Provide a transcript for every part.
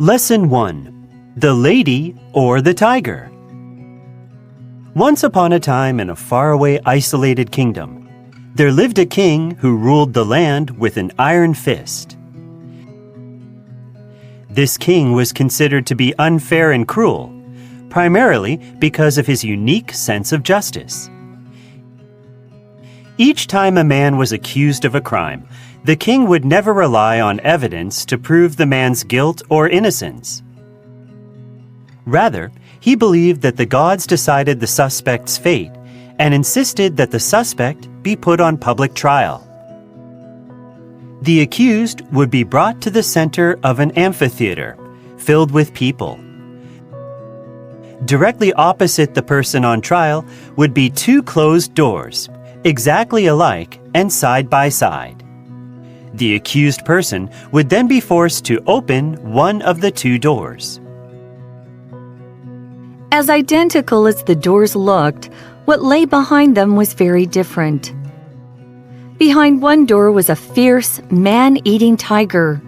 Lesson 1. The Lady or the Tiger. Once upon a time in a faraway isolated kingdom, there lived a king who ruled the land with an iron fist. This king was considered to be unfair and cruel, primarily because of his unique sense of justice. Each time a man was accused of a crime, the king would never rely on evidence to prove the man's guilt or innocence. Rather, he believed that the gods decided the suspect's fate and insisted that the suspect be put on public trial. The accused would be brought to the center of an amphitheater filled with people. Directly opposite the person on trial would be two closed doors, exactly alike and side by side. The accused person would then be forced to open one of the two doors. As identical as the doors looked, what lay behind them was very different. Behind one door was a fierce, man-eating tiger,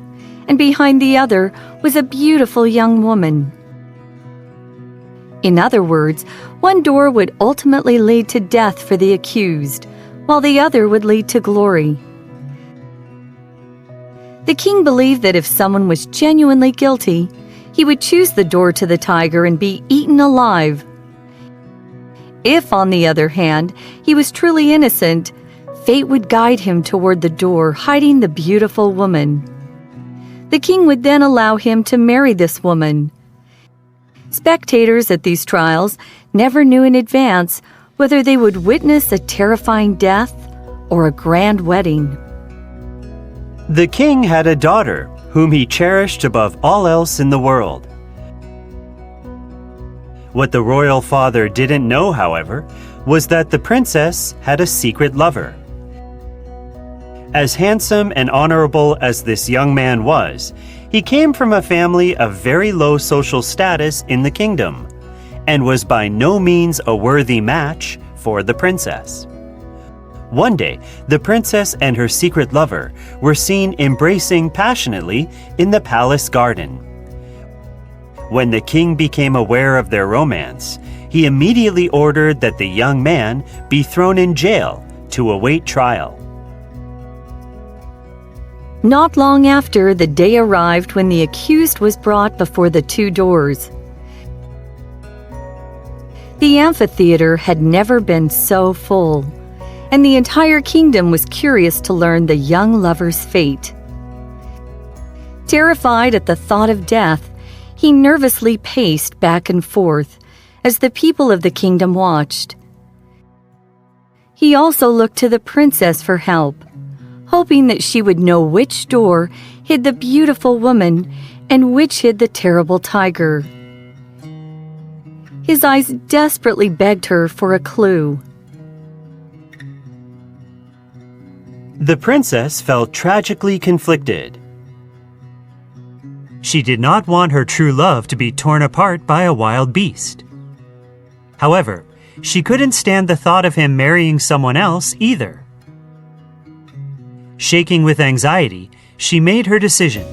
and behind the other was a beautiful young woman. In other words, one door would ultimately lead to death for the accused, while the other would lead to glory. The king believed that if someone was genuinely guilty, he would choose the door to the tiger and be eaten alive. If, on the other hand, he was truly innocent, fate would guide him toward the door hiding the beautiful woman. The king would then allow him to marry this woman. Spectators at these trials never knew in advance whether they would witness a terrifying death or a grand wedding. The king had a daughter whom he cherished above all else in the world. What the royal father didn't know, however, was that the princess had a secret lover. As handsome and honorable as this young man was, he came from a family of very low social status in the kingdom, and was by no means a worthy match for the princess. One day, the princess and her secret lover were seen embracing passionately in the palace garden. When the king became aware of their romance, he immediately ordered that the young man be thrown in jail to await trial. Not long after, the day arrived when the accused was brought before the two doors. The amphitheater had never been so full, and the entire kingdom was curious to learn the young lover's fate. Terrified at the thought of death, he nervously paced back and forth as the people of the kingdom watched. He also looked to the princess for help, hoping that she would know which door hid the beautiful woman and which hid the terrible tiger. His eyes desperately begged her for a clue. The princess felt tragically conflicted. She did not want her true love to be torn apart by a wild beast. However, she couldn't stand the thought of him marrying someone else either. Shaking with anxiety, she made her decision.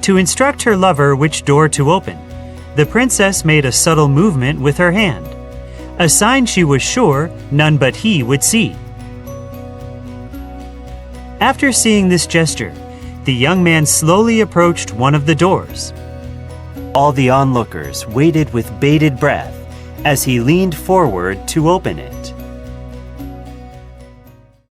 To instruct her lover which door to open, the princess made a subtle movement with her hand, a sign she was sure none but he would see. After seeing this gesture, the young man slowly approached one of the doors. All the onlookers waited with bated breath as he leaned forward to open it.